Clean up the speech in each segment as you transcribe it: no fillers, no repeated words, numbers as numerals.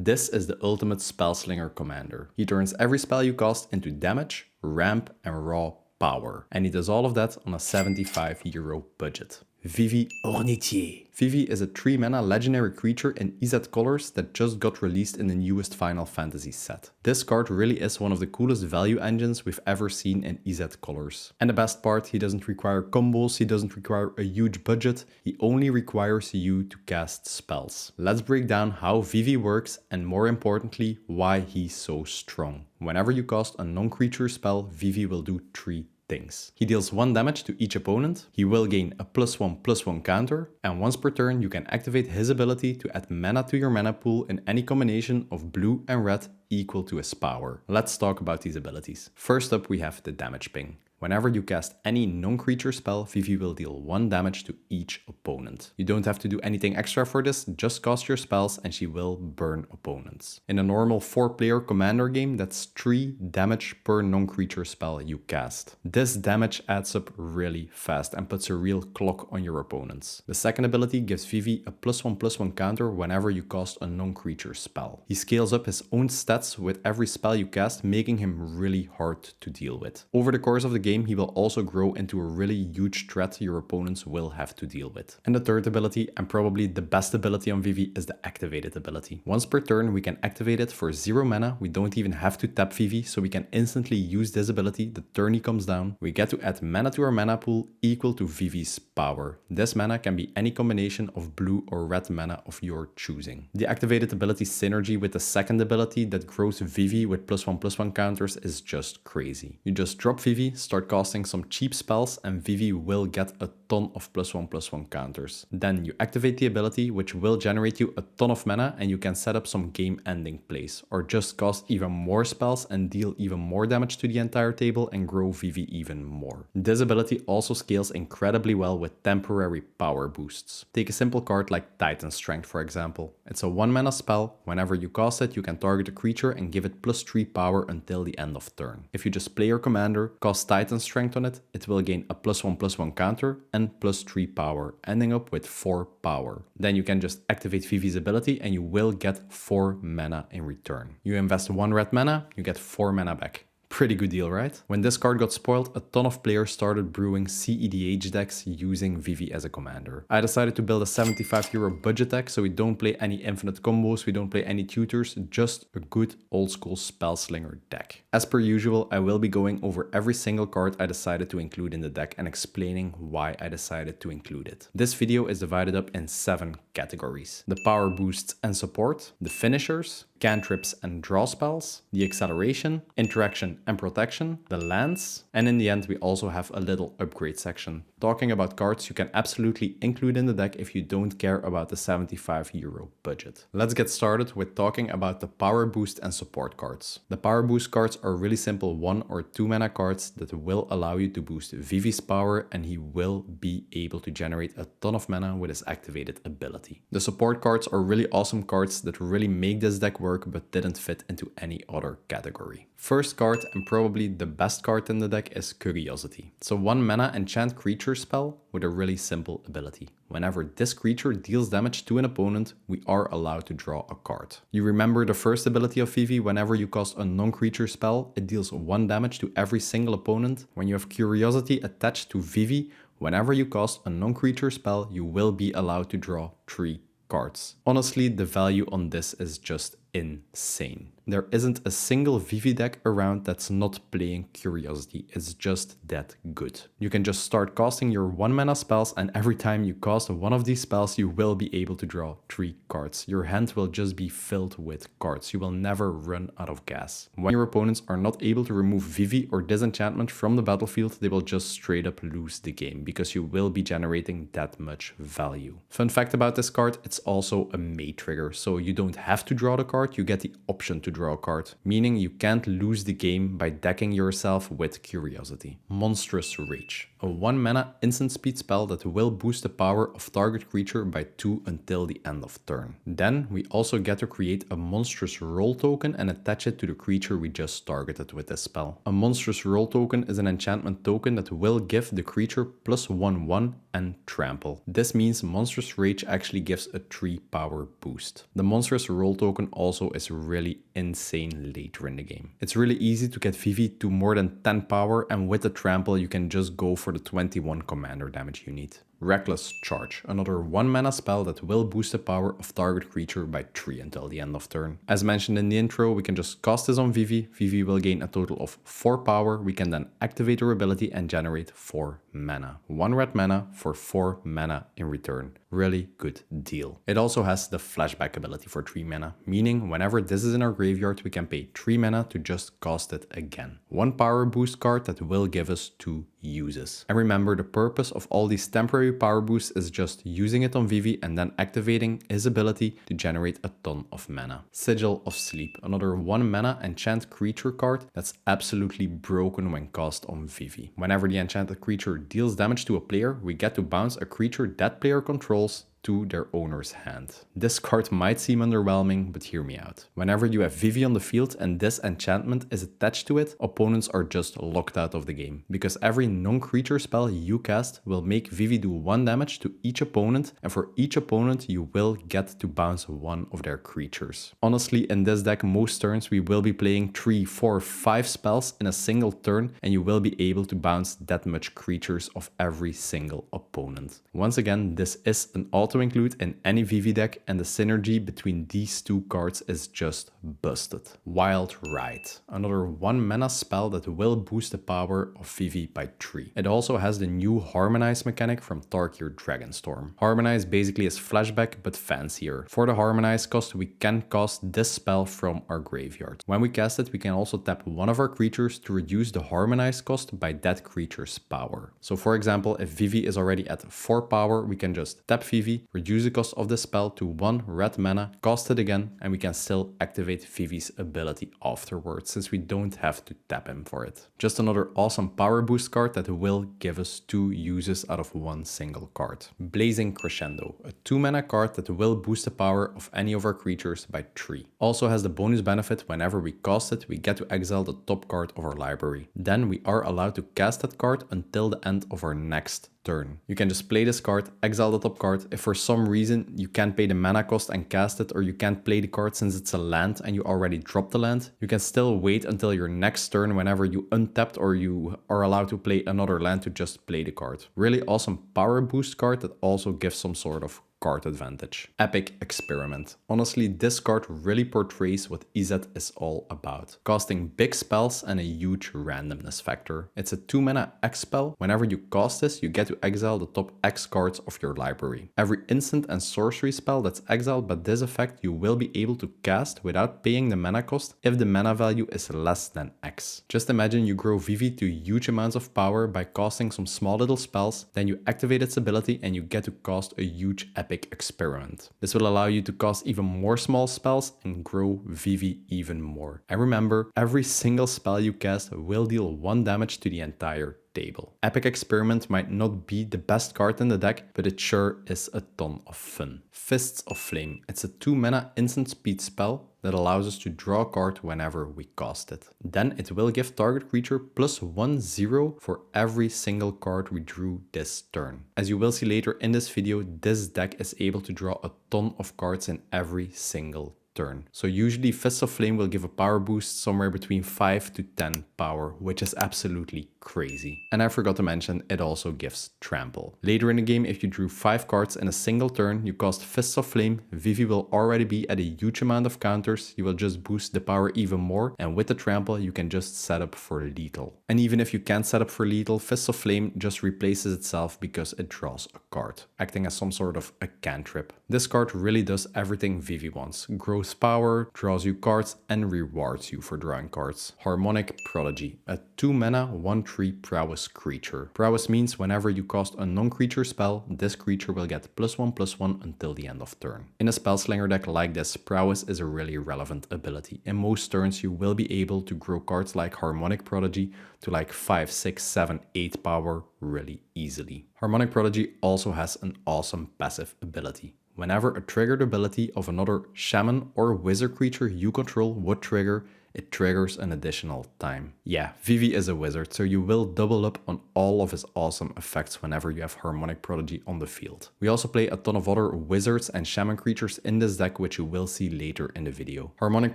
This is the ultimate Spellslinger commander. He turns every spell you cast into damage, ramp and raw power. And he does all of that on a €75 budget. Vivi Ornitier. Vivi is a 3-mana legendary creature in Izzet colors that just got released in the newest Final Fantasy set. This card really is one of the coolest value engines we've ever seen in Izzet colors. And the best part, he doesn't require combos, he doesn't require a huge budget, he only requires you to cast spells. Let's break down how Vivi works and more importantly, why he's so strong. Whenever you cast a non-creature spell, Vivi will do 3 things. He deals 1 damage to each opponent, he will gain a +1/+1 counter, and once per turn you can activate his ability to add mana to your mana pool in any combination of blue and red equal to his power. Let's talk about these abilities. First up we have the damage ping. Whenever you cast any non-creature spell, Vivi will deal 1 damage to each opponent. You don't have to do anything extra for this, just cast your spells and she will burn opponents. In a normal 4-player commander game, that's 3 damage per non-creature spell you cast. This damage adds up really fast and puts a real clock on your opponents. The second ability gives Vivi a +1/+1 counter whenever you cast a non-creature spell. He scales up his own stats with every spell you cast, making him really hard to deal with. Over the course of the game, he will also grow into a really huge threat your opponents will have to deal with. And the third ability, and probably the best ability on Vivi, is the activated ability. Once per turn we can activate it for 0 mana, we don't even have to tap Vivi, so we can instantly use this ability the turn he comes down. We get to add mana to our mana pool equal to Vivi's power. This mana can be any combination of blue or red mana of your choosing. The activated ability synergy with the second ability that grows Vivi with +1/+1 counters is just crazy. You just drop Vivi, start casting some cheap spells and Vivi will get a ton of +1/+1 counters. Then you activate the ability which will generate you a ton of mana and you can set up some game ending plays or just cast even more spells and deal even more damage to the entire table and grow Vivi even more. This ability also scales incredibly well with temporary power boosts. Take a simple card like Titan Strength for example. It's a 1 mana spell. Whenever you cast it you can target a creature and give it +3 power until the end of turn. If you just play your commander, cast Titan Strength on it, it will gain a +1/+1 counter and +3 power, ending up with 4 power. Then you can just activate Vivi's ability and you will get 4 mana in return. You invest 1 red mana, you get 4 mana back. Pretty good deal, right? When this card got spoiled, a ton of players started brewing CEDH decks using Vivi as a commander. I decided to build a €75 budget deck, so we don't play any infinite combos, we don't play any tutors, just a good old school Spellslinger deck. As per usual, I will be going over every single card I decided to include in the deck and explaining why I decided to include it. This video is divided up in 7 categories: the power boosts and support, the finishers, cantrips and draw spells, the acceleration, interaction and protection, the lands, and in the end we also have a little upgrade section, talking about cards you can absolutely include in the deck if you don't care about the €75 budget. Let's get started with talking about the power boost and support cards. The power boost cards are really simple 1 or 2 mana cards that will allow you to boost Vivi's power and he will be able to generate a ton of mana with his activated ability. The support cards are really awesome cards that really make this deck work but didn't fit into any other category. First card, and probably the best card in the deck, is Curiosity. It's a 1 mana enchant creature spell with a really simple ability. Whenever this creature deals damage to an opponent, we are allowed to draw a card. You remember the first ability of Vivi, whenever you cast a non-creature spell, it deals 1 damage to every single opponent. When you have Curiosity attached to Vivi, whenever you cast a non-creature spell, you will be allowed to draw 3 cards. Honestly, the value on this is just insane. There isn't a single Vivi deck around that's not playing Curiosity. It's just that good. You can just start casting your 1 mana spells and every time you cast one of these spells you will be able to draw 3 cards. Your hand will just be filled with cards. You will never run out of gas. When your opponents are not able to remove Vivi or disenchantment from the battlefield, they will just straight up lose the game because you will be generating that much value. Fun fact about this card, it's also a May trigger, so you don't have to draw the card, you get the option to draw a card, meaning you can't lose the game by decking yourself with Curiosity. Monstrous Rage, a 1 mana instant speed spell that will boost the power of target creature by 2 until the end of turn. Then we also get to create a Monstrous Roll token and attach it to the creature we just targeted with this spell. A Monstrous Roll token is an enchantment token that will give the creature +1/1 and trample. This means Monstrous Rage actually gives a 3 power boost. The Monstrous Roll token also is really insane later in the game. It's really easy to get Vivi to more than 10 power, and with the trample you can just go for the 21 commander damage you need. Reckless Charge, another 1 mana spell that will boost the power of target creature by 3 until the end of turn. As mentioned in the intro, we can just cast this on Vivi. Vivi will gain a total of 4 power. We can then activate her ability and generate 4 mana. 1 red mana for 4 mana in return. Really good deal. It also has the flashback ability for 3 mana, meaning whenever this is in our graveyard, we can pay 3 mana to just cast it again. 1 power boost card that will give us 2 uses. And remember, the purpose of all these temporary power boosts is just using it on Vivi and then activating his ability to generate a ton of mana. Sigil of Sleep, another 1 mana enchant creature card that's absolutely broken when cast on Vivi. Whenever the enchanted creature deals damage to a player, we get to bounce a creature that player controls to their owner's hand. This card might seem underwhelming, but hear me out. Whenever you have Vivi on the field and this enchantment is attached to it, opponents are just locked out of the game, because every non-creature spell you cast will make Vivi do 1 damage to each opponent, and for each opponent you will get to bounce 1 of their creatures. Honestly, in this deck most turns we will be playing 3, 4, 5 spells in a single turn, and you will be able to bounce that much creatures of every single opponent. Once again, this is an auto-include in any Vivi deck, and the synergy between these 2 cards is just busted. Wild Ride, another 1 mana spell that will boost the power of Vivi by 3. It also has the new Harmonize mechanic from Tarkir Dragonstorm. Harmonize basically is flashback but fancier. For the Harmonize cost, we can cast this spell from our graveyard. When we cast it, we can also tap one of our creatures to reduce the Harmonize cost by that creature's power. So for example, if Vivi is already at 4 power, we can just tap Vivi, reduce the cost of the spell to 1 red mana, cast it again, and we can still activate Vivi's ability afterwards, since we don't have to tap him for it. Just another awesome power boost card that will give us 2 uses out of 1 single card. Blazing Crescendo, a 2 mana card that will boost the power of any of our creatures by 3. Also has the bonus benefit whenever we cast it, we get to exile the top card of our library. Then we are allowed to cast that card until the end of our next turn. You can just play this card, exile the top card. If for some reason you can't pay the mana cost and cast it, or you can't play the card since it's a land and you already dropped the land, you can still wait until your next turn whenever you untapped or you are allowed to play another land to just play the card. Really awesome power boost card that also gives some sort of card advantage. Epic Experiment. Honestly, this card really portrays what Izzet is all about. Casting big spells and a huge randomness factor. It's a 2 mana X spell. Whenever you cast this, you get to exile the top X cards of your library. Every instant and sorcery spell that's exiled by this effect, you will be able to cast without paying the mana cost if the mana value is less than X. Just imagine you grow Vivi to huge amounts of power by casting some small little spells, then you activate its ability and you get to cast a huge Epic Experiment. This will allow you to cast even more small spells and grow Vivi even more. And remember, every single spell you cast will deal 1 damage to the entire table. Epic Experiment might not be the best card in the deck, but it sure is a ton of fun. Fists of Flame. It's a 2 mana instant speed spell that allows us to draw a card whenever we cast it. Then it will give target creature +1/0 for every single card we drew this turn. As you will see later in this video, this deck is able to draw a ton of cards in every single turn. So usually Fists of Flame will give a power boost somewhere between 5 to 10 power, which is absolutely crazy. And I forgot to mention, it also gives Trample. Later in the game, if you drew 5 cards in a single turn, you cast Fists of Flame, Vivi will already be at a huge amount of counters, you will just boost the power even more, and with the Trample you can just set up for lethal. And even if you can't set up for lethal, Fists of Flame just replaces itself because it draws a card, acting as some sort of a cantrip. This card really does everything Vivi wants. Grows power, draws you cards, and rewards you for drawing cards. Harmonic Prodigy, a 2 mana 1/3 prowess creature. Prowess means whenever you cast a non-creature spell, this creature will get +1/+1 until the end of turn. In a Spellslinger deck like this, prowess is a really relevant ability. In most turns you will be able to grow cards like Harmonic Prodigy to like 5, 6, 7, 8 power really easily. Harmonic Prodigy also has an awesome passive ability. Whenever a triggered ability of another shaman or wizard creature you control would trigger, it triggers an additional time. Yeah, Vivi is a wizard, so you will double up on all of his awesome effects whenever you have Harmonic Prodigy on the field. We also play a ton of other wizards and shaman creatures in this deck, which you will see later in the video. Harmonic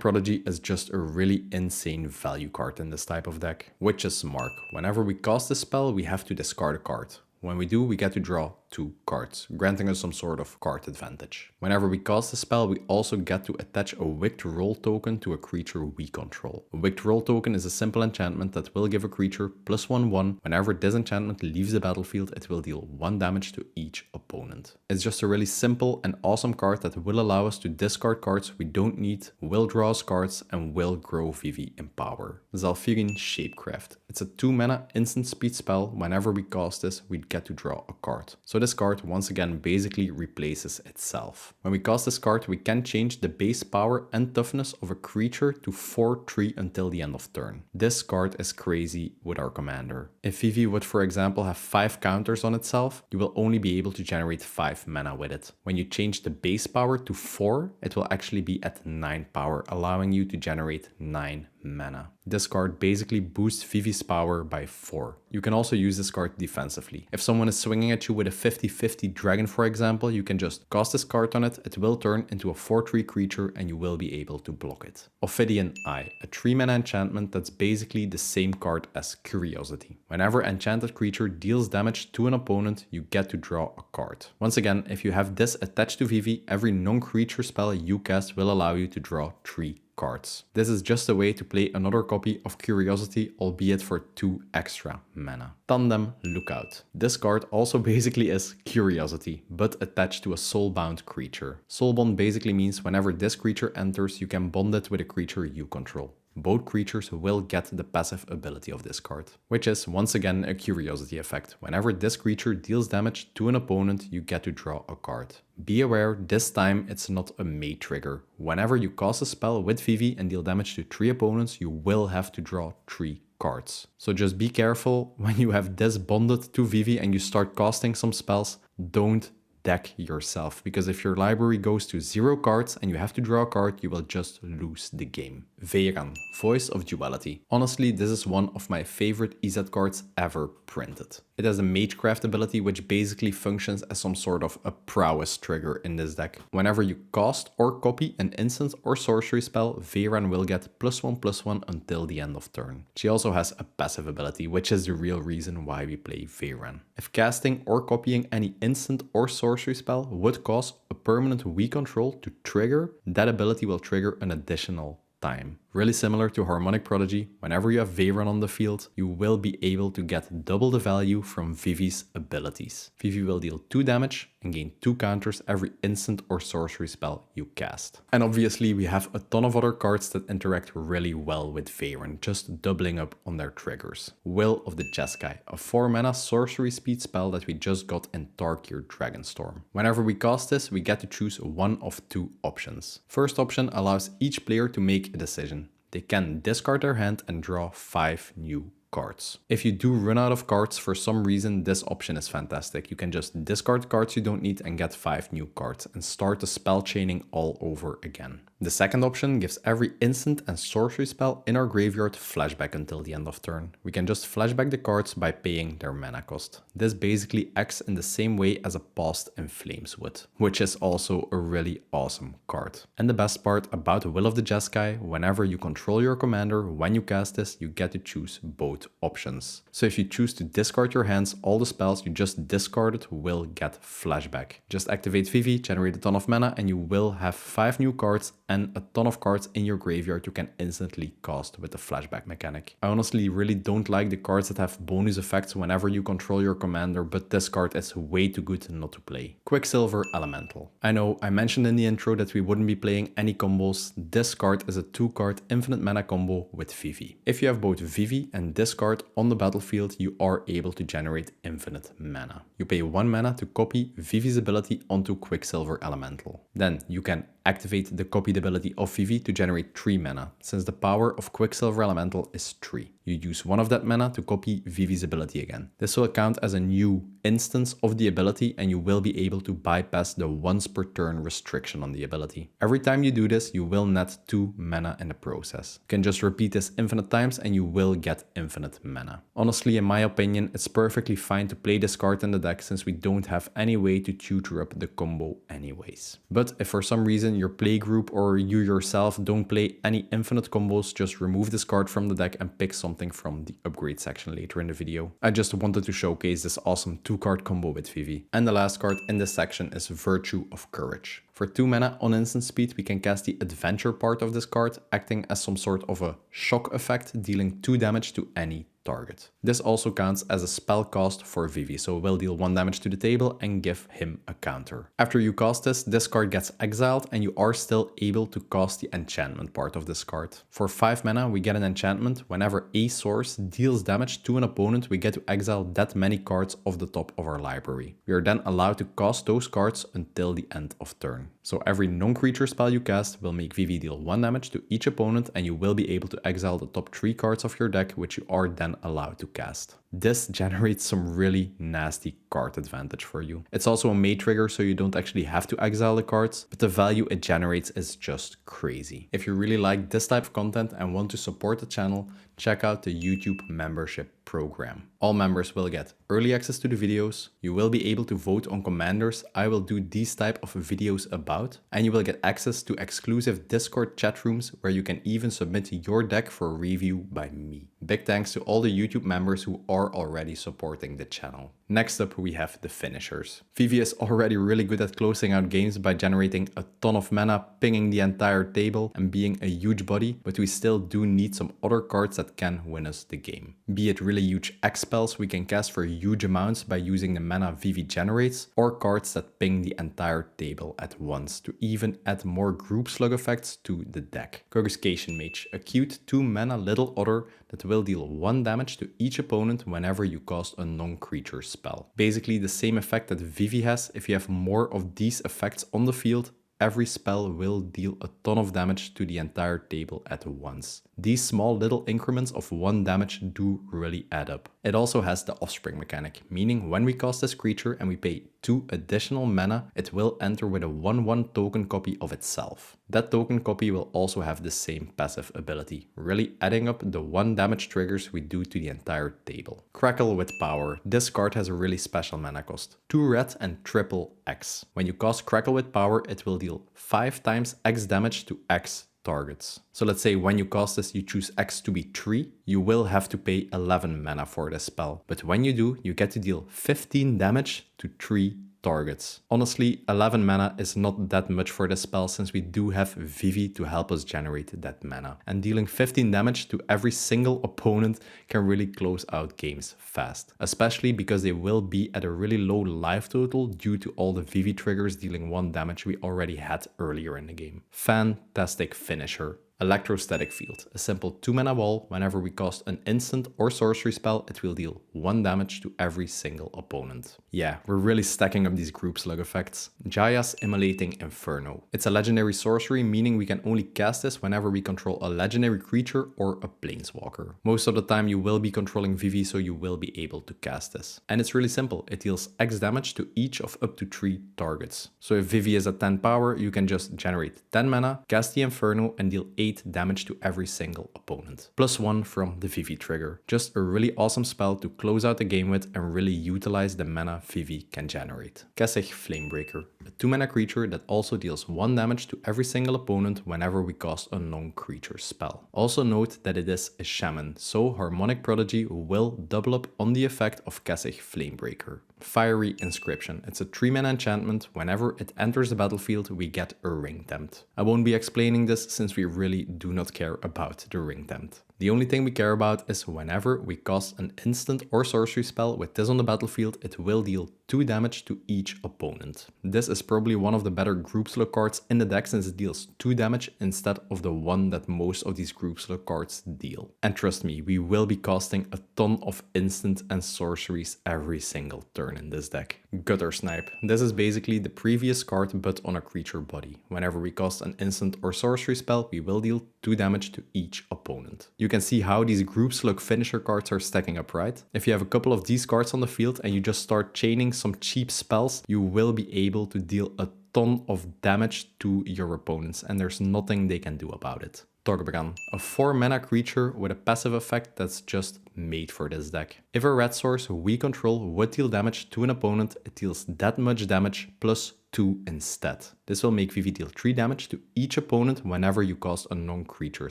Prodigy is just a really insane value card in this type of deck. Witch's Mark. Whenever we cast this spell, we have to discard a card. When we do, we get to draw 2 cards, granting us some sort of card advantage. Whenever we cast a spell, we also get to attach a Wicked Roll token to a creature we control. A Wicked Roll token is a simple enchantment that will give a creature +1/1. Whenever this enchantment leaves the battlefield, it will deal 1 damage to each opponent. It's just a really simple and awesome card that will allow us to discard cards we don't need, will draw us cards, and will grow Vivi in power. Zalfirin Shapecraft. It's a 2 mana instant speed spell. Whenever we cast this, we get to draw a card. So this card once again basically replaces itself. When we cast this card, we can change the base power and toughness of a creature to 4/3 until the end of turn. This card is crazy with our commander. If Vivi would, for example, have 5 counters on itself, you will only be able to generate 5 mana with it. When you change the base power to 4, it will actually be at 9 power, allowing you to generate 9 mana. This card basically boosts Vivi's power by 4. You can also use this card defensively. If someone is swinging at you with a 50/50 dragon, for example, you can just cast this card on it, it will turn into a 4/3 creature and you will be able to block it. Ophidian Eye, a 3 mana enchantment that's basically the same card as Curiosity. Whenever enchanted creature deals damage to an opponent, you get to draw a card. Once again, if you have this attached to Vivi, every non-creature spell you cast will allow you to draw 3 cards. This is just a way to play another copy of Curiosity, albeit for 2 extra mana. Tandem Lookout. This card also basically is Curiosity, but attached to a soulbound creature. Soulbound basically means whenever this creature enters, you can bond it with a creature you control. Both creatures will get the passive ability of this card, which is once again a Curiosity effect. Whenever this creature deals damage to an opponent, you get to draw a card. Be aware, this time it's not a May trigger. Whenever you cast a spell with Vivi and deal damage to 3 opponents, you will have to draw 3 cards. So just be careful when you have this bonded to Vivi and you start casting some spells, don't deck yourself, because if your library goes to 0 cards and you have to draw a card, you will just lose the game. Veiran, Voice of Duality. Honestly, this is one of my favorite Izzet cards ever printed. It has a Magecraft ability which basically functions as some sort of a prowess trigger in this deck. Whenever you cast or copy an instant or sorcery spell, Veiran will get +1/+1 until the end of turn. She also has a passive ability, which is the real reason why we play Veiran. If casting or copying any instant or sorcery spell would cause a permanent we control to trigger, that ability will trigger an additional time. Really similar to Harmonic Prodigy, whenever you have Veiran on the field, you will be able to get double the value from Vivi's abilities. Vivi will deal 2 damage and gain 2 counters every instant or sorcery spell you cast. And obviously we have a ton of other cards that interact really well with Veiran, just doubling up on their triggers. Will of the Jeskai, a 4 mana sorcery speed spell that we just got in Tarkir Dragonstorm. Whenever we cast this, we get to choose one of 2 options. First option allows each player to make a decision. They can discard their hand and draw 5 new cards. If you do run out of cards for some reason, this option is fantastic. You can just discard cards you don't need and get 5 new cards and start the spell chaining all over again. The second option gives every instant and sorcery spell in our graveyard flashback until the end of turn. We can just flashback the cards by paying their mana cost. This basically acts in the same way as a Past in Flames would, which is also a really awesome card. And the best part about Will of the Jeskai, whenever you control your commander, when you cast this, you get to choose both options. So if you choose to discard your hands, all the spells you just discarded will get flashback. Just activate Vivi, generate a ton of mana, and you will have 5 new cards and a ton of cards in your graveyard you can instantly cast with the flashback mechanic. I honestly really don't like the cards that have bonus effects whenever you control your commander, but this card is way too good not to play. Quicksilver Elemental. I know I mentioned in the intro that we wouldn't be playing any combos. This card is a 2-card infinite mana combo with Vivi. If you have both Vivi and this card on the battlefield, you are able to generate infinite mana. You pay 1 mana to copy Vivi's ability onto Quicksilver Elemental. Then you can activate the copied ability of Vivi to generate 3 mana, since the power of Quicksilver Elemental is 3. you use one of that mana to copy Vivi's ability again. This will count as a new instance of the ability and you will be able to bypass the once per turn restriction on the ability. Every time you do this, you will net 2 mana in the process. You can just repeat this infinite times and you will get infinite mana. Honestly, in my opinion, it's perfectly fine to play this card in the deck since we don't have any way to tutor up the combo anyways. But if for some reason your play group or you yourself don't play any infinite combos, just remove this card from the deck and pick something from the upgrade section later in the video. I just wanted to showcase this awesome 2-card combo with Vivi. And the last card in this section is Virtue of Courage. For 2 mana on instant speed, we can cast the adventure part of this card, acting as some sort of a shock effect, dealing 2 damage to any target. This also counts as a spell cast for Vivi, so it will deal 1 damage to the table and give him a counter. After you cast this card gets exiled and you are still able to cast the enchantment part of this card. For 5 mana, we get an enchantment. Whenever a source deals damage to an opponent, we get to exile that many cards off the top of our library. We are then allowed to cast those cards until the end of turn. So every non-creature spell you cast will make Vivi deal 1 damage to each opponent and you will be able to exile the top 3 cards of your deck, which you are then allowed to cast. This generates some really nasty card advantage for you. It's also a May trigger, so you don't actually have to exile the cards, but the value it generates is just crazy. If you really like this type of content and want to support the channel, check out the YouTube membership program. All members will get early access to the videos, you will be able to vote on commanders I will do these type of videos about, and you will get access to exclusive Discord chat rooms where you can even submit your deck for review by me. Big thanks to all the YouTube members who are already supporting the channel. Next up, we have the finishers. Vivi is already really good at closing out games by generating a ton of mana, pinging the entire table and being a huge body, but we still do need some other cards that can win us the game. Be it really huge X spells we can cast for huge amounts by using the mana Vivi generates, or cards that ping the entire table at once to even add more group slug effects to the deck. Coruscation Mage, a cute 2 mana little otter that will deal 1 damage to each opponent whenever you cast a non-creature spell. Basically the same effect that Vivi has. If you have more of these effects on the field, every spell will deal a ton of damage to the entire table at once. These small little increments of 1 damage do really add up. It also has the offspring mechanic, meaning when we cast this creature and we pay 2 additional mana, it will enter with a 1/1 token copy of itself. That token copy will also have the same passive ability, really adding up the 1 damage triggers we do to the entire table. Crackle with Power. This card has a really special mana cost. 2 red and triple X. When you cast Crackle with Power, it will deal 5 times X damage to X targets. So let's say when you cast this, you choose X to be 3, you will have to pay 11 mana for this spell. But when you do, you get to deal 15 damage to 3 targets. Honestly, 11 mana is not that much for this spell since we do have Vivi to help us generate that mana. And dealing 15 damage to every single opponent can really close out games fast. Especially because they will be at a really low life total due to all the Vivi triggers dealing 1 damage we already had earlier in the game. Fantastic finisher. Electrostatic Field, a simple 2 mana wall. Whenever we cast an instant or sorcery spell, it will deal 1 damage to every single opponent. Yeah, we're really stacking up these group slug effects. Jaya's Immolating Inferno. It's a legendary sorcery, meaning we can only cast this whenever we control a legendary creature or a planeswalker. Most of the time you will be controlling Vivi, so you will be able to cast this. And it's really simple, it deals X damage to each of up to 3 targets. So if Vivi is at 10 power, you can just generate 10 mana, cast the Inferno and deal 8 damage to every single opponent. +1 from the Vivi trigger. Just a really awesome spell to close out the game with and really utilize the mana Vivi can generate. Kessig Flamebreaker, a 2 mana creature that also deals 1 damage to every single opponent whenever we cast a non-creature spell. Also note that it is a shaman, so Harmonic Prodigy will double up on the effect of Kessig Flamebreaker. Fiery Inscription. It's a 3 mana enchantment. Whenever it enters the battlefield, we get a ring tempt. I won't be explaining this since we really do not care about the ring tempt. The only thing we care about is whenever we cast an instant or sorcery spell with this on the battlefield, it will deal 2 damage to each opponent. This is probably one of the better group slug cards in the deck since it deals 2 damage instead of the 1 that most of these group slug cards deal. And trust me, we will be casting a ton of instant and sorceries every single turn in this deck. Gutter Snipe. This is basically the previous card but on a creature body. Whenever we cast an instant or sorcery spell, we will deal 2 damage to each opponent. You can see how these group slug finisher cards are stacking up, right? If you have a couple of these cards on the field and you just start chaining some cheap spells, you will be able to deal a ton of damage to your opponents, and there's nothing they can do about it. Torbegan, a 4 mana creature with a passive effect that's just made for this deck. If a red source we control would deal damage to an opponent, it deals that much damage plus 2 instead. This will make Vivi deal 3 damage to each opponent whenever you cast a non-creature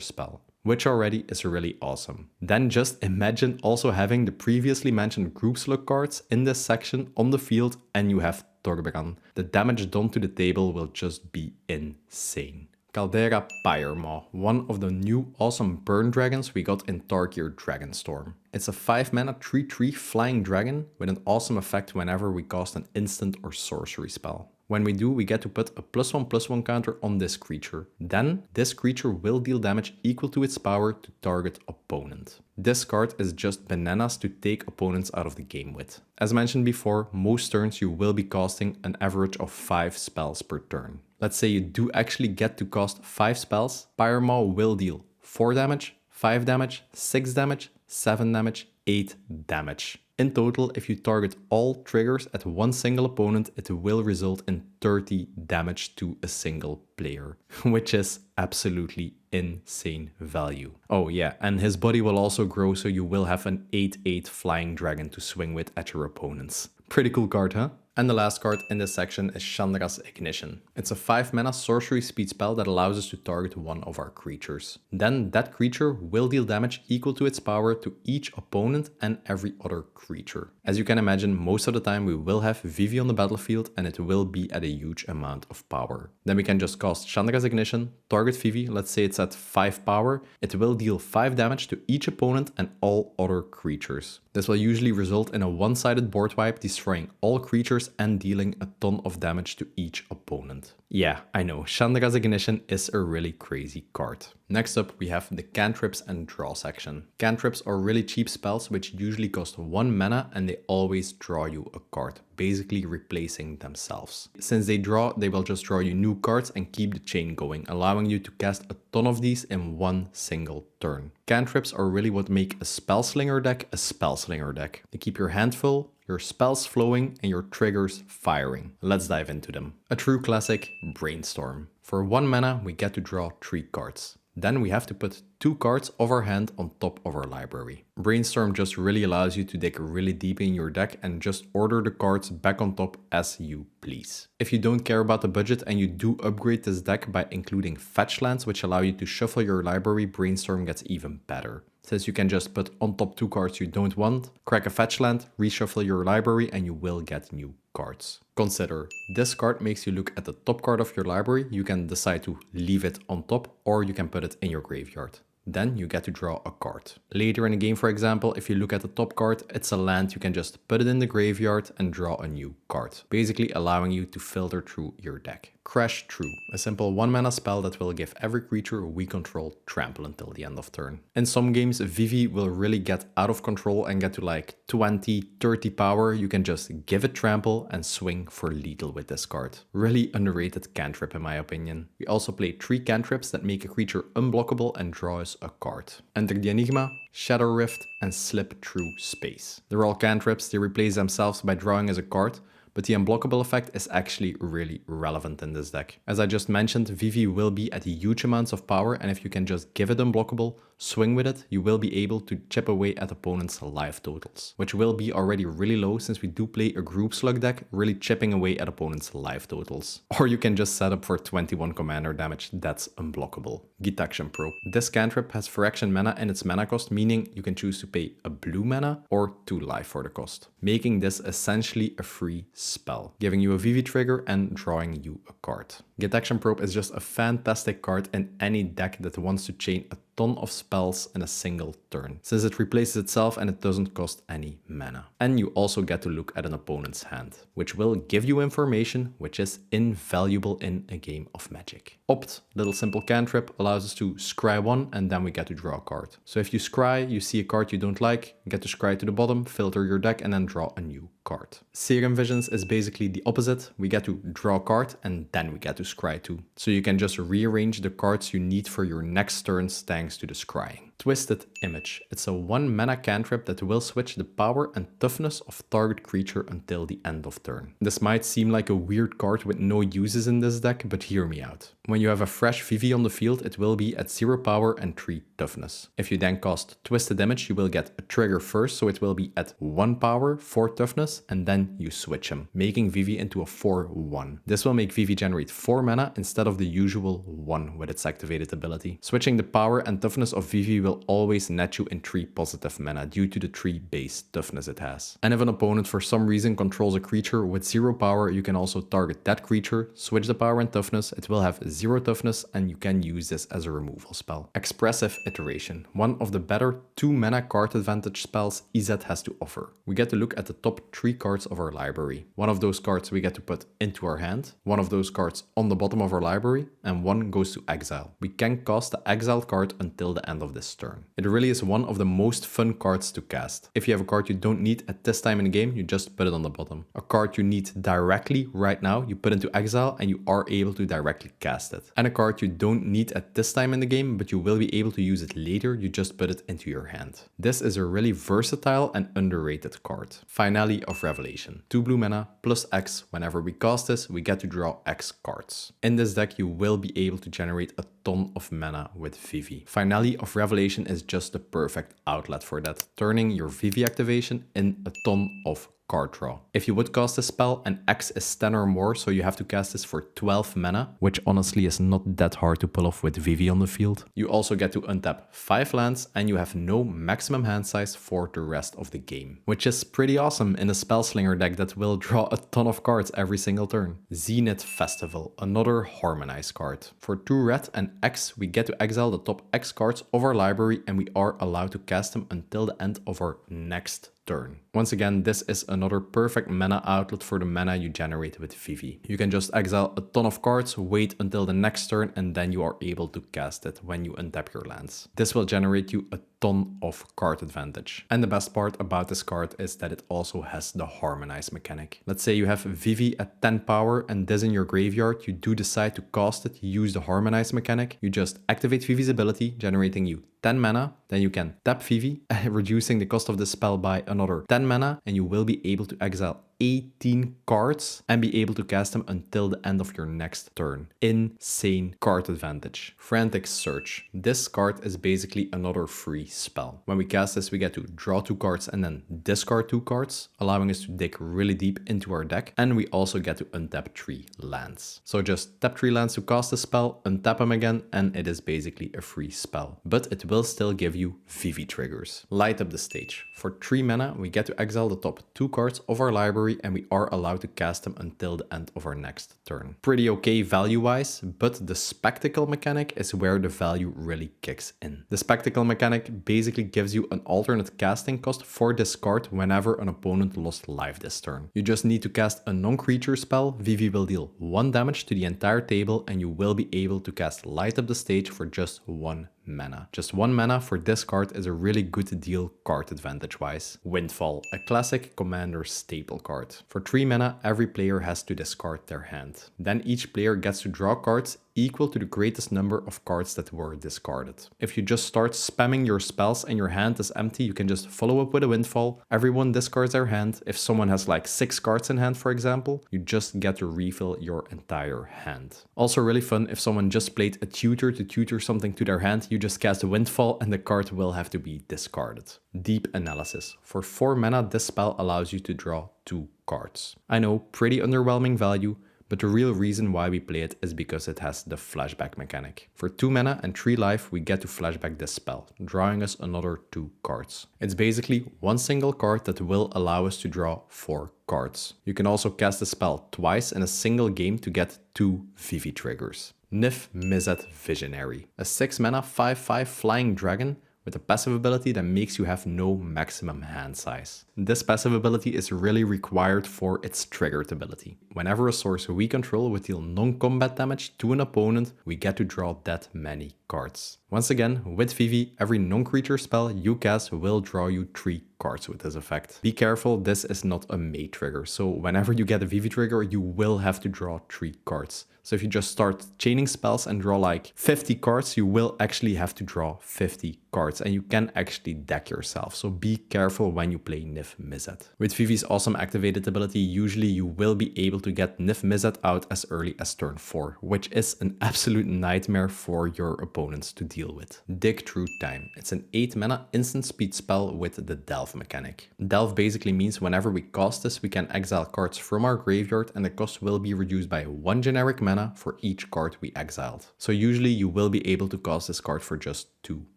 spell, which already is really awesome. Then just imagine also having the previously mentioned group slug cards in this section on the field and you have Torbegan. The damage done to the table will just be insane. Caldera Pyremaw, one of the new awesome burn dragons we got in Tarkir Dragonstorm. It's a 5 mana 3/3 flying dragon with an awesome effect whenever we cast an instant or sorcery spell. When we do, we get to put a +1/+1 counter on this creature. Then, this creature will deal damage equal to its power to target opponent. This card is just bananas to take opponents out of the game with. As mentioned before, most turns you will be casting an average of 5 spells per turn. Let's say you do actually get to cast 5 spells, Pyremaw will deal 4 damage, 5 damage, 6 damage, 7 damage, 8 damage. In total, if you target all triggers at one single opponent, it will result in 30 damage to a single player, which is absolutely insane value. Oh yeah, and his body will also grow, so you will have an 8/8 flying dragon to swing with at your opponents. Pretty cool card, huh? And the last card in this section is Chandra's Ignition. It's a 5 mana sorcery speed spell that allows us to target one of our creatures. Then that creature will deal damage equal to its power to each opponent and every other creature. As you can imagine, most of the time we will have Vivi on the battlefield and it will be at a huge amount of power. Then we can just cast Chandra's Ignition, target Vivi, let's say it's at 5 power. It will deal 5 damage to each opponent and all other creatures. This will usually result in a one-sided board wipe, destroying all creatures and dealing a ton of damage to each opponent. Yeah, I know, Chandra's Ignition is a really crazy card. Next up, we have the Cantrips and Draw section. Cantrips are really cheap spells which usually cost 1 mana and they always draw you a card, basically replacing themselves. Since they draw, they will just draw you new cards and keep the chain going, allowing you to cast a ton of these in one single turn. Cantrips are really what make a Spellslinger deck a Spellslinger deck. They keep your hand full, your spells flowing, and your triggers firing. Let's dive into them. A true classic, Brainstorm. For 1 mana, we get to draw 3 cards. Then we have to put 2 cards of our hand on top of our library. Brainstorm just really allows you to dig really deep in your deck and just order the cards back on top as you please. If you don't care about the budget and you do upgrade this deck by including fetch lands which allow you to shuffle your library, Brainstorm gets even better. Since you can just put on top 2 cards you don't want, crack a fetch land, reshuffle your library and you will get new cards. Consider, this card makes you look at the top card of your library. You can decide to leave it on top or you can put it in your graveyard. Then you get to draw a card. Later in the game, for example, if you look at the top card, it's a land, you can just put it in the graveyard and draw a new card, basically allowing you to filter through your deck. Crash Through, a simple 1 mana spell that will give every creature we control trample until the end of turn. In some games, Vivi will really get out of control and get to like 20, 30 power. You can just give it trample and swing for lethal with this card. Really underrated cantrip in my opinion. We also play 3 cantrips that make a creature unblockable and draw us a card. Enter the Enigma, Shadow Rift, and Slip Through Space. They're all cantrips, they replace themselves by drawing as a card, but the unblockable effect is actually really relevant in this deck. As I just mentioned, Vivi will be at huge amounts of power, and if you can just give it unblockable, swing with it, you will be able to chip away at opponents' life totals, which will be already really low since we do play a group slug deck, really chipping away at opponents' life totals. Or you can just set up for 21 commander damage, that's unblockable. Gitaction Probe. This cantrip has fraction mana in its mana cost, meaning you can choose to pay a blue mana or 2 life for the cost, making this essentially a free spell, giving you a Vivi trigger and drawing you a card. Gitaction Probe is just a fantastic card in any deck that wants to chain a ton of spells in a single turn, since it replaces itself and it doesn't cost any mana. And you also get to look at an opponent's hand, which will give you information which is invaluable in a game of Magic. Opt, little simple cantrip, allows us to scry 1 and then we get to draw a card. So if you scry, you see a card you don't like, get to scry to the bottom, filter your deck and then draw a new card. Serum Visions is basically the opposite. We get to draw a card and then we get to scry too. So you can just rearrange the cards you need for your next turns thanks to the scrying. Twisted Image. It's a 1 mana cantrip that will switch the power and toughness of target creature until the end of turn. This might seem like a weird card with no uses in this deck, but hear me out. When you have a fresh Vivi on the field, it will be at 0 power and 3 toughness. If you then cast Twisted Image, you will get a trigger first, so it will be at 1 power, 4 toughness, and then you switch him, making Vivi into a 4/1. This will make Vivi generate 4 mana instead of the usual 1 with its activated ability. Switching the power and toughness of Vivi will always net you in 3 positive mana due to the 3 base toughness it has. And if an opponent for some reason controls a creature with 0 power, you can also target that creature, switch the power and toughness, it will have 0 toughness, and you can use this as a removal spell. Expressive Iteration, one of the better 2 mana card advantage spells Izzet has to offer. We get to look at the top 3 cards of our library. One of those cards we get to put into our hand, one of those cards on the bottom of our library, and one goes to exile. We can cast the exiled card until the end of this turn. It really is one of the most fun cards to cast. If you have a card you don't need at this time in the game, you just put it on the bottom. A card you need directly right now, you put into exile and you are able to directly cast it. And a card you don't need at this time in the game, but you will be able to use it later, you just put it into your hand. This is a really versatile and underrated card. Finale of Revelation. 2 blue mana plus X. Whenever we cast this, we get to draw X cards. In this deck, you will be able to generate a ton of mana with Vivi. Finale of Revelation is just the perfect outlet for that, turning your Vivi activation in a ton of card draw. If you would cast a spell and X is 10 or more, so you have to cast this for 12 mana, which honestly is not that hard to pull off with Vivi on the field. You also get to untap 5 lands and you have no maximum hand size for the rest of the game, which is pretty awesome in a Spellslinger deck that will draw a ton of cards every single turn. Zenith Festival, another Harmonize card. For 2 red and X, we get to exile the top X cards of our library and we are allowed to cast them until the end of our next turn. Once again, this is another perfect mana outlet for the mana you generate with Vivi. You can just exile a ton of cards, wait until the next turn, and then you are able to cast it when you untap your lands. This will generate you a ton of card advantage. And the best part about this card is that it also has the Harmonize mechanic. Let's say you have Vivi at 10 power and this in your graveyard, you do decide to cast it, you use the Harmonize mechanic, you just activate Vivi's ability, generating you 10 mana, then you can tap Vivi, reducing the cost of the spell by another 10 mana, and you will be able to exile 18 cards and be able to cast them until the end of your next turn. Insane card advantage. Frantic Search. This card is basically another free spell. When we cast this, we get to draw 2 cards and then discard 2 cards, allowing us to dig really deep into our deck. And we also get to untap 3 lands. So just tap 3 lands to cast the spell, untap them again, and it is basically a free spell. But it will still give you Vivi triggers. Light Up the Stage. For 3 mana, we get to exile the top 2 cards of our library and we are allowed to cast them until the end of our next turn. Pretty okay value-wise, but the Spectacle mechanic is where the value really kicks in. The Spectacle mechanic basically gives you an alternate casting cost for this card whenever an opponent lost life this turn. You just need to cast a non-creature spell, Vivi will deal 1 damage to the entire table, and you will be able to cast Light Up the Stage for just 1 mana. Just 1 mana for this card is a really good deal card advantage wise. Windfall, a classic commander staple card. For 3 mana, every player has to discard their hand. Then each player gets to draw cards equal to the greatest number of cards that were discarded. If you just start spamming your spells and your hand is empty, you can just follow up with a Windfall. Everyone discards their hand. If someone has like 6 cards in hand, for example, you just get to refill your entire hand. Also really fun, if someone just played a tutor to tutor something to their hand, you just cast a Windfall and the card will have to be discarded. Deep Analysis. For 4 mana, this spell allows you to draw 2 cards. I know, pretty underwhelming value, but the real reason why we play it is because it has the flashback mechanic. For 2 mana and 3 life, we get to flashback this spell, drawing us another 2 cards. It's basically 1 single card that will allow us to draw 4 cards. You can also cast the spell twice in a single game to get 2 Vivi triggers. Nif Mizzet Visionary. A 6 mana 5/5 flying dragon with a passive ability that makes you have no maximum hand size. This passive ability is really required for its triggered ability. Whenever a source we control would deal non-combat damage to an opponent, we get to draw that many cards. Once again, with Vivi, every non-creature spell you cast will draw you 3 cards with this effect. Be careful, this is not a May trigger, so whenever you get a Vivi trigger, you will have to draw 3 cards. So if you just start chaining spells and draw like 50 cards, you will actually have to draw 50 cards, and you can actually deck yourself, so be careful when you play Nif Mizzet. With Vivi's awesome activated ability, usually you will be able to get Nif Mizzet out as early as turn 4, which is an absolute nightmare for your opponents to deal with. Dig Through Time. It's an 8 mana instant speed spell with the Delve mechanic. Delve basically means whenever we cast this, we can exile cards from our graveyard, and the cost will be reduced by 1 generic mana for each card we exiled. So usually you will be able to cast this card for just 2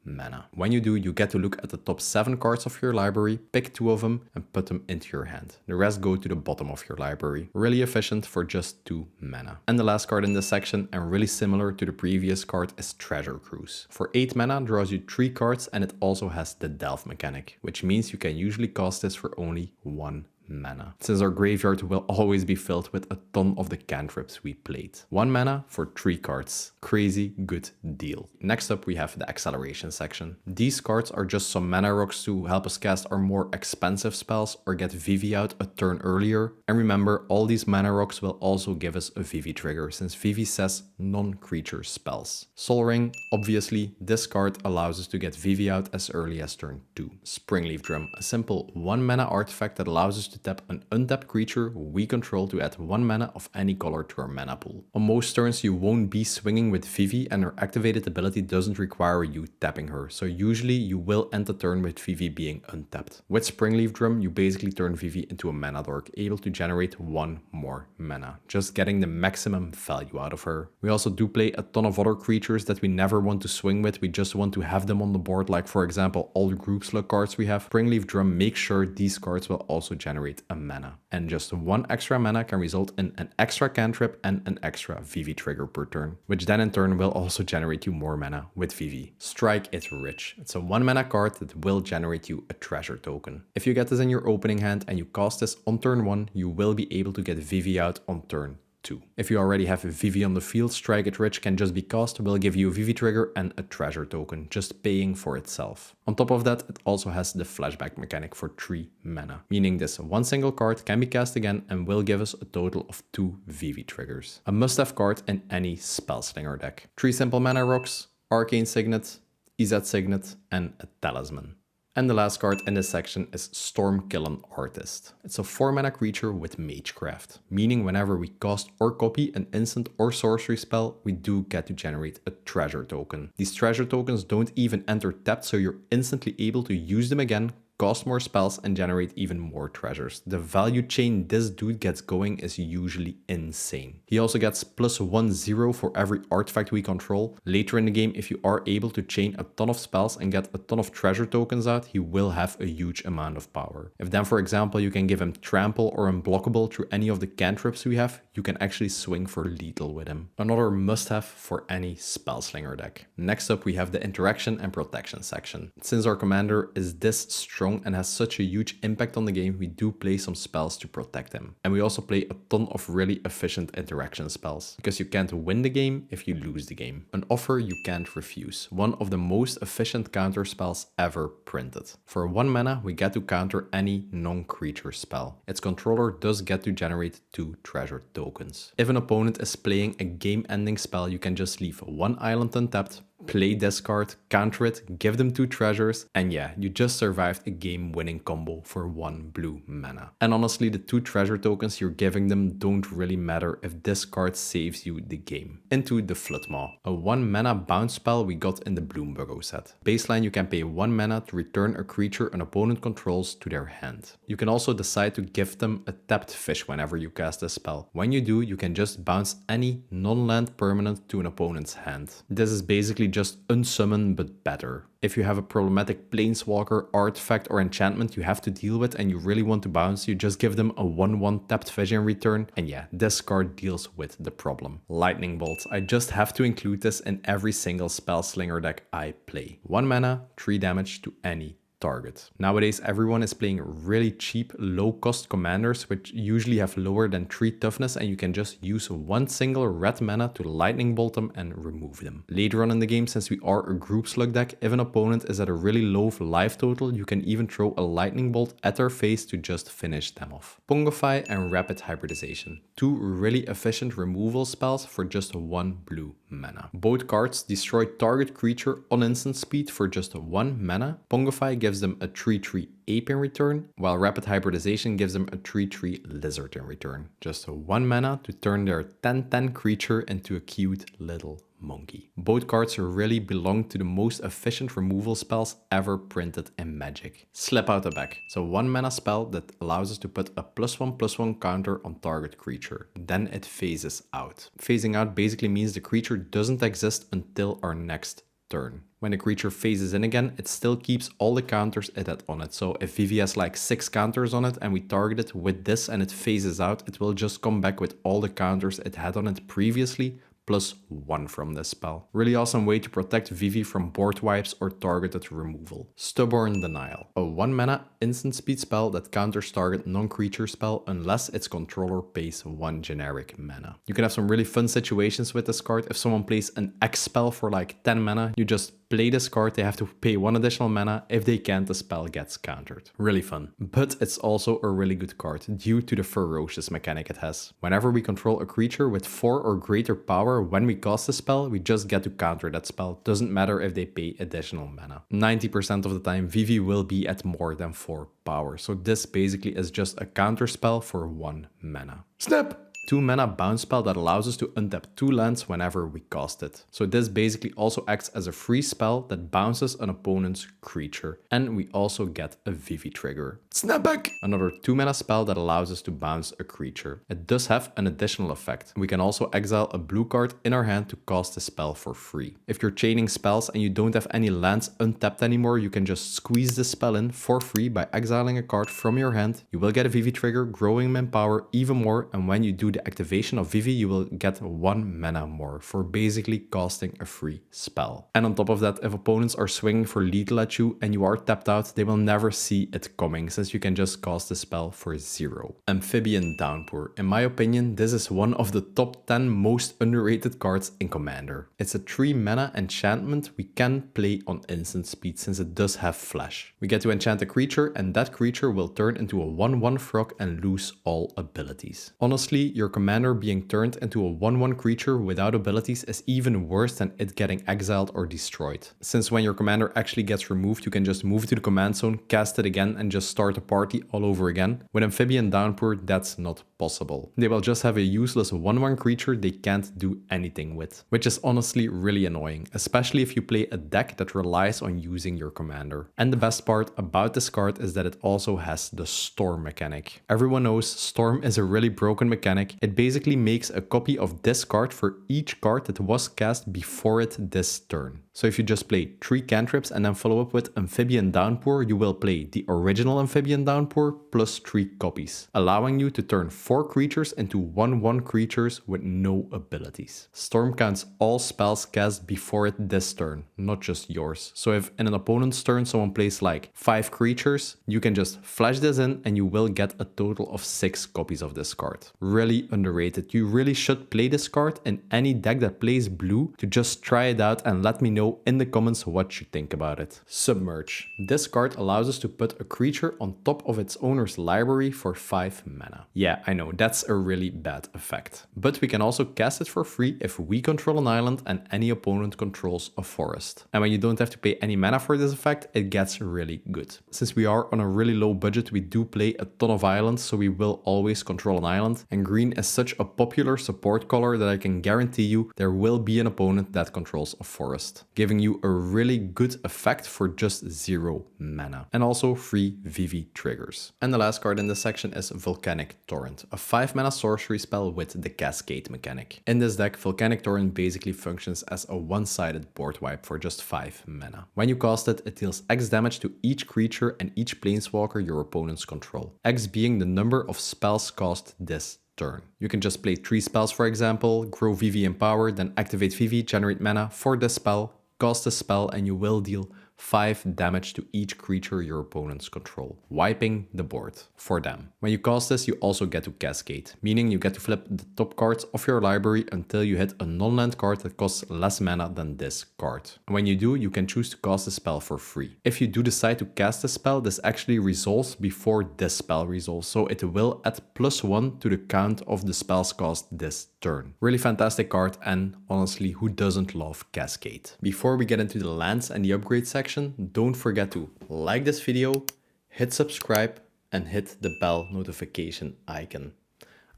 mana. When you do, you get to look at the top 7 cards of your library, pick 2 of them and put them into your hand. The rest go to the bottom of your library. Really efficient for just 2 mana. And the last card in this section, and really similar to the previous card, is Treasure Cruise. For 8 mana, draws you 3 cards, and it also has the Delve mechanic, which means you can usually cast this for only 1 mana, since our graveyard will always be filled with a ton of the cantrips we played. 1 mana for 3 cards. Crazy good deal. Next up we have the acceleration section. These cards are just some mana rocks to help us cast our more expensive spells or get Vivi out a turn earlier. And remember, all these mana rocks will also give us a Vivi trigger, since Vivi says non-creature spells. Sol Ring, obviously, this card allows us to get Vivi out as early as turn 2. Springleaf Drum, a simple 1 mana artifact that allows us to tap an untapped creature we control to add 1 mana of any color to our mana pool. On most turns you won't be swinging with Vivi, and her activated ability doesn't require you tapping her, so usually you will end the turn with Vivi being untapped. With Springleaf Drum you basically turn Vivi into a mana dork, able to generate 1 more mana, just getting the maximum value out of her. We also do play a ton of other creatures that we never want to swing with, we just want to have them on the board, like for example all the group slug cards we have. Springleaf Drum makes sure these cards will also generate a mana, and just 1 extra mana can result in an extra cantrip and an extra Vivi trigger per turn, which then in turn will also generate you more mana with Vivi. Strike It Rich. It's a 1 mana card that will generate you a treasure token. If you get this in your opening hand and you cast this on turn 1, you will be able to get Vivi out on turn 2. If you already have a Vivi on the field, Strike It Rich can just be cast, will give you a Vivi trigger and a treasure token, just paying for itself. On top of that, it also has the flashback mechanic for 3 mana, meaning this 1 single card can be cast again and will give us a total of 2 Vivi triggers. A must-have card in any Spellslinger deck. 3 simple mana rocks, Arcane Signet, Izzet Signet and a Talisman. And the last card in this section is Stormkiln Artist. It's a 4 mana creature with Magecraft, meaning whenever we cast or copy an instant or sorcery spell, we do get to generate a treasure token. These treasure tokens don't even enter tapped, so you're instantly able to use them again, cast more spells and generate even more treasures. The value chain this dude gets going is usually insane. He also gets +1/0 for every artifact we control. Later in the game, if you are able to chain a ton of spells and get a ton of treasure tokens out, he will have a huge amount of power. If then, for example, you can give him trample or unblockable through any of the cantrips we have, you can actually swing for lethal with him. Another must-have for any Spellslinger deck. Next up, we have the interaction and protection section. Since our commander is this strong and has such a huge impact on the game, we do play some spells to protect him. And we also play a ton of really efficient interaction spells, because you can't win the game if you lose the game. An offer you can't refuse. One of the most efficient counter spells ever printed. For 1 mana, we get to counter any non-creature spell. Its controller does get to generate 2 treasure tokens. If an opponent is playing a game-ending spell, you can just leave 1 island untapped, play this card, counter it, give them 2 treasures, and yeah, you just survived a game-winning combo for 1 blue mana. And honestly, the 2 treasure tokens you're giving them don't really matter if this card saves you the game. Into the Floodmaw, a 1 mana bounce spell we got in the Bloomburrow set. Baseline, you can pay 1 mana to return a creature an opponent controls to their hand. You can also decide to give them a tapped fish whenever you cast this spell. When you do, you can just bounce any non-land permanent to an opponent's hand. This is basically just unsummon but better. If you have a problematic planeswalker, artifact or enchantment you have to deal with and you really want to bounce, you just give them a 1/1 tapped fish in return, and yeah, this card deals with the problem. Lightning Bolt. I just have to include this in every single Spellslinger deck I play. 1 mana, 3 damage to any target. Nowadays, everyone is playing really cheap, low-cost commanders, which usually have lower than 3 toughness, and you can just use one single red mana to lightning bolt them and remove them. Later on in the game, since we are a group slug deck, if an opponent is at a really low life total, you can even throw a lightning bolt at their face to just finish them off. Pongify and Rapid Hybridization, 2 really efficient removal spells for just 1 blue mana. Both cards destroy target creature on instant speed for just 1 mana. Pongify gives them a 3/3 ape in return, while Rapid Hybridization gives them a 3/3 lizard in return. Just 1 mana to turn their 10/10 creature into a cute little monkey. Both cards really belong to the most efficient removal spells ever printed in Magic. Slip out the back. It's a 1 mana spell that allows us to put a +1/+1 counter on target creature. Then it phases out. Phasing out basically means the creature doesn't exist until our next turn. When the creature phases in again, it still keeps all the counters it had on it. So if Vivi has like 6 counters on it and we target it with this and it phases out, it will just come back with all the counters it had on it previously, +1 from this spell. Really awesome way to protect Vivi from board wipes or targeted removal. Stubborn Denial, a 1 mana instant speed spell that counters target non-creature spell unless its controller pays 1 generic mana. You can have some really fun situations with this card. If someone plays an X spell for like 10 mana, you just play this card, they have to pay 1 additional mana. If they can't, the spell gets countered. Really fun. But it's also a really good card due to the ferocious mechanic it has. Whenever we control a creature with 4 or greater power, when we cast a spell, we just get to counter that spell. Doesn't matter if they pay additional mana. 90% of the time, Vivi will be at more than 4 power. So this basically is just a counter spell for 1 mana. Snap! 2 mana bounce spell that allows us to untap 2 lands whenever we cast it. So this basically also acts as a free spell that bounces an opponent's creature. And we also get a Vivi trigger. Snapback! Another 2 mana spell that allows us to bounce a creature. It does have an additional effect. We can also exile a blue card in our hand to cast the spell for free. If you're chaining spells and you don't have any lands untapped anymore, you can just squeeze the spell in for free by exiling a card from your hand. You will get a Vivi trigger, growing him in power even more, and when you do the activation of Vivi, you will get 1 mana more for basically casting a free spell. And on top of that, if opponents are swinging for lethal at you and you are tapped out, they will never see it coming since you can just cast the spell for 0. Amphibian Downpour. In my opinion, this is one of the top 10 most underrated cards in Commander. It's a 3 mana enchantment we can play on instant speed since it does have flash. We get to enchant a creature and that creature will turn into a 1/1 frog and lose all abilities. Honestly, your commander being turned into a 1/1 creature without abilities is even worse than it getting exiled or destroyed. Since when your commander actually gets removed, you can just move to the command zone, cast it again and just start a party all over again. With Amphibian Downpour, that's not possible. They will just have a useless 1/1 creature they can't do anything with, which is honestly really annoying, especially if you play a deck that relies on using your commander. And the best part about this card is that it also has the Storm mechanic. Everyone knows Storm is a really broken mechanic. It basically makes a copy of this card for each card that was cast before it this turn. So if you just play 3 cantrips and then follow up with Amphibian Downpour, you will play the original Amphibian Downpour plus 3 copies, allowing you to turn 4 creatures into 1/1 creatures with no abilities. Storm counts all spells cast before it this turn, not just yours. So if in an opponent's turn someone plays like 5 creatures, you can just flash this in and you will get a total of 6 copies of this card. Really underrated. You really should play this card in any deck that plays blue to just try it out and let me know in the comments what you think about it. Submerge. This card allows us to put a creature on top of its owner's library for 5 mana. Yeah, I know, that's a really bad effect. But we can also cast it for free if we control an island and any opponent controls a forest. And when you don't have to pay any mana for this effect, it gets really good. Since we are on a really low budget, we do play a ton of islands, so we will always control an island. And green is such a popular support color that I can guarantee you there will be an opponent that controls a forest, giving you a really good effect for just 0 mana. And also free Vivi triggers. And the last card in this section is Volcanic Torrent, a 5 mana sorcery spell with the Cascade mechanic. In this deck, Volcanic Torrent basically functions as a one-sided board wipe for just 5 mana. When you cast it, it deals X damage to each creature and each planeswalker your opponents control. X being the number of spells cast this turn. You can just play 3 spells, for example, grow Vivi in power, then activate Vivi, generate mana for this spell, cast a spell, and you will deal 5 damage to each creature your opponents control, wiping the board for them. When you cast this, you also get to cascade, meaning you get to flip the top cards of your library until you hit a non-land card that costs less mana than this card. And when you do, you can choose to cast the spell for free. If you do decide to cast the spell, this actually resolves before this spell resolves, so it will add +1 to the count of the spells cast this turn. Really fantastic card, and honestly, who doesn't love Cascade? Before we get into the lands and the upgrade section, don't forget to like this video, hit subscribe, and hit the bell notification icon.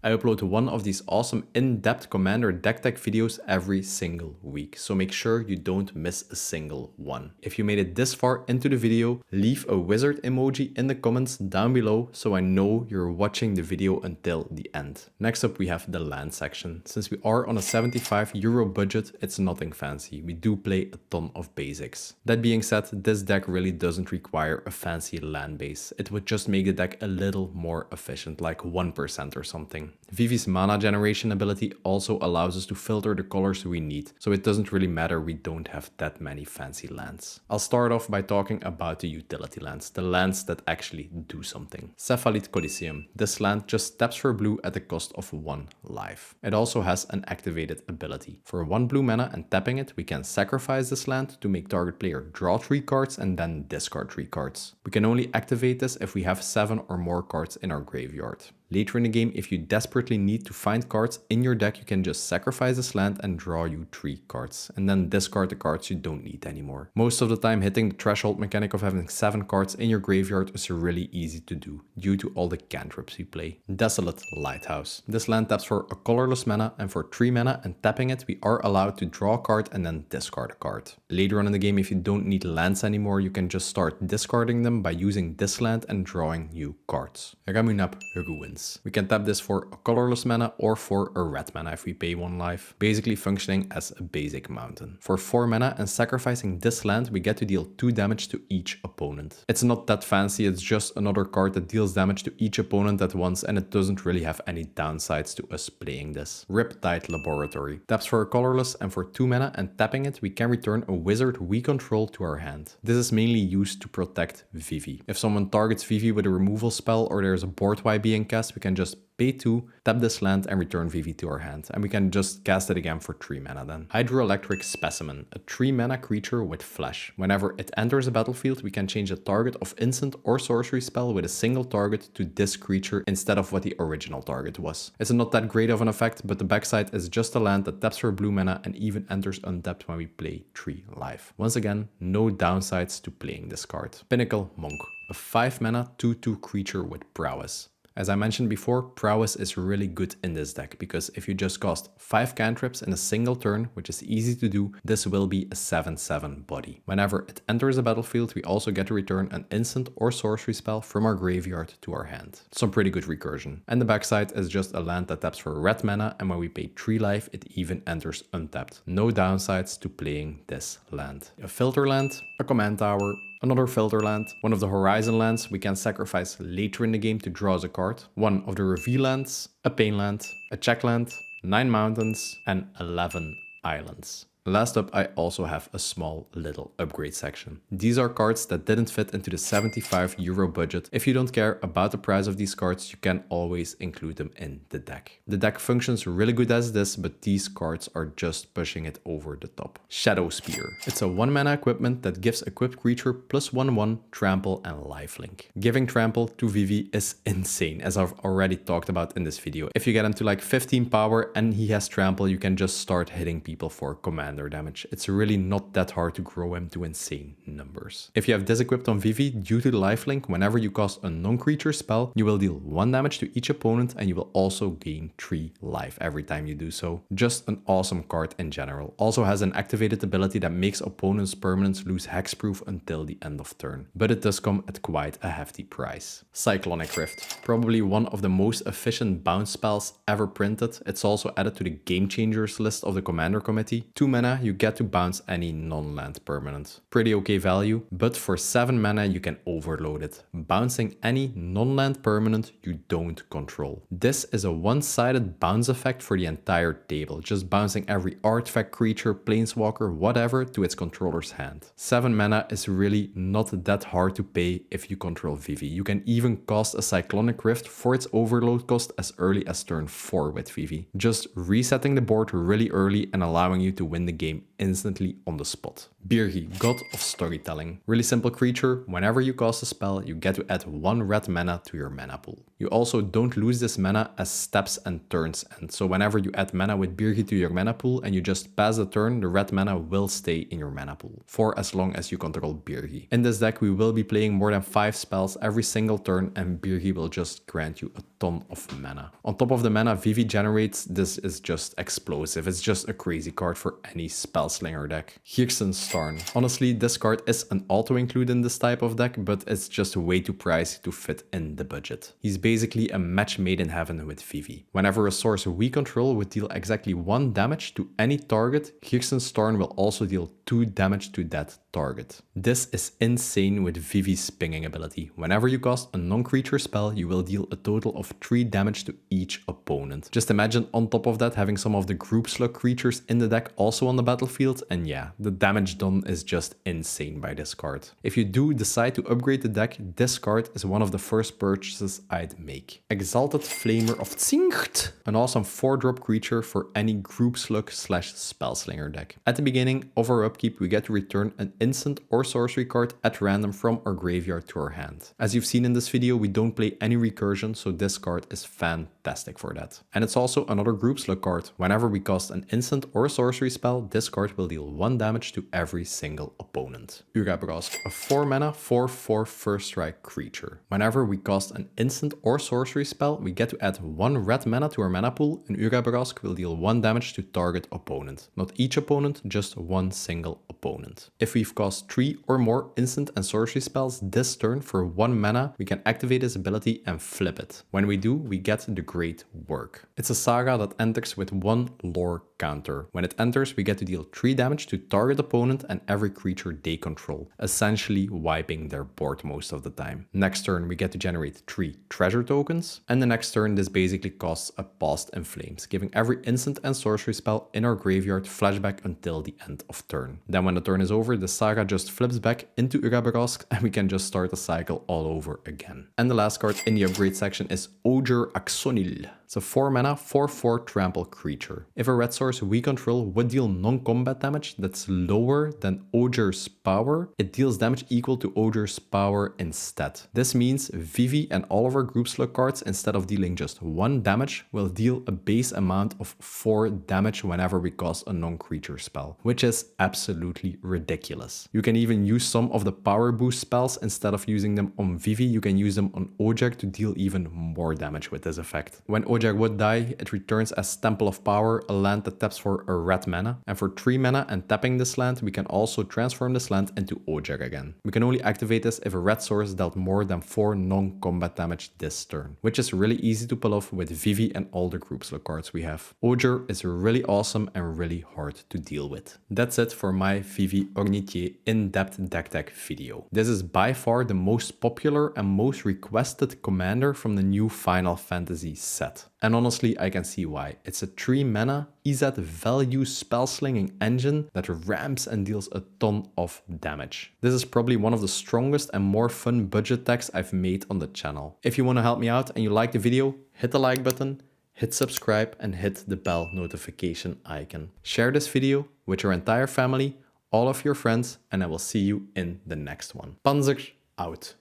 I upload one of these awesome in-depth Commander deck tech videos every single week, so make sure you don't miss a single one. If you made it this far into the video, leave a wizard emoji in the comments down below so I know you're watching the video until the end. Next up we have the land section. Since we are on a €75 budget, it's nothing fancy. We do play a ton of basics. That being said, this deck really doesn't require a fancy land base. It would just make the deck a little more efficient, like 1% or something. Vivi's mana generation ability also allows us to filter the colors we need, so it doesn't really matter we don't have that many fancy lands. I'll start off by talking about the utility lands, the lands that actually do something. Cephalid Coliseum. This land just taps for blue at the cost of 1 life. It also has an activated ability. For 1 blue mana and tapping it, we can sacrifice this land to make target player draw 3 cards and then discard 3 cards. We can only activate this if we have 7 or more cards in our graveyard. Later in the game, if you desperately need to find cards in your deck, you can just sacrifice this land and draw you 3 cards, and then discard the cards you don't need anymore. Most of the time, hitting the threshold mechanic of having 7 cards in your graveyard is really easy to do, due to all the cantrips we play. Desolate Lighthouse. This land taps for a colorless mana, and for 3 mana and tapping it, we are allowed to draw a card and then discard a card. Later on in the game, if you don't need lands anymore, you can just start discarding them by using this land and drawing new cards. Ramunap Ruins. We can tap this for a colorless mana or for a red mana if we pay 1 life, basically functioning as a basic mountain. For 4 mana and sacrificing this land, we get to deal 2 damage to each opponent. It's not that fancy, it's just another card that deals damage to each opponent at once, and it doesn't really have any downsides to us playing this. Riptide Laboratory. Taps for a colorless, and for 2 mana and tapping it, we can return a wizard we control to our hand. This is mainly used to protect Vivi. If someone targets Vivi with a removal spell or there's a board wipe being cast, we can just pay 2, tap this land and return Vivi to our hand, and we can just cast it again for 3 mana then. Hydroelectric Specimen, a 3 mana creature with flash. Whenever it enters a battlefield, we can change the target of instant or sorcery spell with a single target to this creature instead of what the original target was. It's not that great of an effect, but the backside is just a land that taps for blue mana and even enters untapped when we play 3 life. Once again, no downsides to playing this card. Pinnacle Monk, a 5 mana 2/2 creature with prowess. As I mentioned before, prowess is really good in this deck, because if you just cast 5 cantrips in a single turn, which is easy to do, this will be a 7/7 body. Whenever it enters a battlefield, we also get to return an instant or sorcery spell from our graveyard to our hand. Some pretty good recursion. And the backside is just a land that taps for red mana, and when we pay 3 life, it even enters untapped. No downsides to playing this land. A filter land, a command tower, another filter land, one of the horizon lands we can sacrifice later in the game to draw as a card, one of the reveal lands, a pain land, a check land, 9 mountains, and 11 islands. Last up, I also have a small little upgrade section. These are cards that didn't fit into the €75 budget. If you don't care about the price of these cards, you can always include them in the deck. The deck functions really good as this, but these cards are just pushing it over the top. Shadow Spear. It's a 1 mana equipment that gives equipped creature +1/1, trample, and lifelink. Giving trample to Vivi is insane, as I've already talked about in this video. If you get him to like 15 power and he has trample, you can just start hitting people for commander damage. It's really not that hard to grow him to insane numbers. If you have disequipped on Vivi, due to the lifelink, whenever you cast a non-creature spell, you will deal 1 damage to each opponent, and you will also gain 3 life every time you do so. Just an awesome card in general. Also has an activated ability that makes opponents' permanents lose hexproof until the end of turn, but it does come at quite a hefty price. Cyclonic Rift, probably one of the most efficient bounce spells ever printed. It's also added to the Game Changers list of the Commander Committee. 2 mana mana, you get to bounce any non-land permanent. Pretty okay value, but for 7 mana you can overload it, bouncing any non-land permanent you don't control. This is a one-sided bounce effect for the entire table, just bouncing every artifact, creature, planeswalker, whatever to its controller's hand. 7 mana is really not that hard to pay if you control Vivi. You can even cast a Cyclonic Rift for its overload cost as early as turn 4 with Vivi, just resetting the board really early and allowing you to win the game instantly on the spot. Birgi, God of Storytelling. Really simple creature, whenever you cast a spell, you get to add 1 red mana to your mana pool. You also don't lose this mana as steps and turns end, so whenever you add mana with Birgi to your mana pool and you just pass the turn, the red mana will stay in your mana pool, for as long as you control Birgi. In this deck we will be playing more than 5 spells every single turn and Birgi will just grant you a ton of mana. On top of the mana Vivi generates, this is just explosive. It's just a crazy card for any Spellslinger deck. Hirsten's Starn. Honestly, this card is an auto-include in this type of deck, but it's just way too pricey to fit in the budget. He's basically a match made in heaven with Vivi. Whenever a source we control would deal exactly 1 damage to any target, Hirsten's Starn will also deal 2 damage to that target. This is insane with Vivi's pinging ability. Whenever you cast a non-creature spell, you will deal a total of 3 damage to each opponent. Just imagine on top of that having some of the group slug creatures in the deck also on the battlefield, and yeah, the damage done is just insane by this card. If you do decide to upgrade the deck, this card is one of the first purchases I'd make. Exalted Flamer of Zingt, an awesome 4-drop creature for any group slug / Spellslinger deck. At the beginning of our upkeep, we get to return an instant or sorcery card at random from our graveyard to our hand. As you've seen in this video, we don't play any recursion, so this card is fantastic for that. And it's also another group slug card. Whenever we cast an instant or sorcery spell, this card will deal 1 damage to every single opponent. Urabrask, a 4 mana 4/4 first strike creature. Whenever we cast an instant or sorcery spell, we get to add 1 red mana to our mana pool, and Urabrask will deal 1 damage to target opponent. Not each opponent, just 1 single opponent. If we've cast 3 or more instant and sorcery spells this turn for 1 mana, we can activate this ability and flip it. When we do, we get the Great Work. It's a saga that enters with 1 lore counter. When it enters, we get to deal 3 damage to target opponent and every creature they control, essentially wiping their board most of the time. Next turn, we get to generate 3 treasure tokens, and the next turn, this basically costs a Past in Flames, giving every instant and sorcery spell in our graveyard flashback until the end of turn. Then when the turn is over, the saga just flips back into Urabrask and we can just start the cycle all over again. And the last card in the upgrade section is Oger Axonil. It's a 4 mana 4/4 trample creature. If a red source we control would deal non-combat damage that's lower than Oger's power, it deals damage equal to Oger's power instead. This means Vivi and all of our group slug cards, instead of dealing just 1 damage, will deal a base amount of 4 damage whenever we cast a non-creature spell, which is absolutely ridiculous. You can even use some of the power boost spells instead of using them on Vivi. You can use them on Oger to deal even more damage with this effect. When Oger would die, it returns as Temple of Power, a land that taps for a red mana, and for 3 mana and tapping this land, we can also transform this land into Oger again. We can only activate this if a red source dealt more than 4 non-combat damage this turn, which is really easy to pull off with Vivi and all the group slug cards we have. Oger is really awesome and really hard to deal with. That's it for my Vivi Ornitier in-depth deck tech video. This is by far the most popular and most requested commander from the new Final Fantasy set. And honestly, I can see why. It's a 3 mana Izzet value spellslinging engine that ramps and deals a ton of damage. This is probably one of the strongest and more fun budget decks I've made on the channel. If you want to help me out and you like the video, hit the like button, hit subscribe and hit the bell notification icon. Share this video with your entire family, all of your friends, and I will see you in the next one. Panzer out.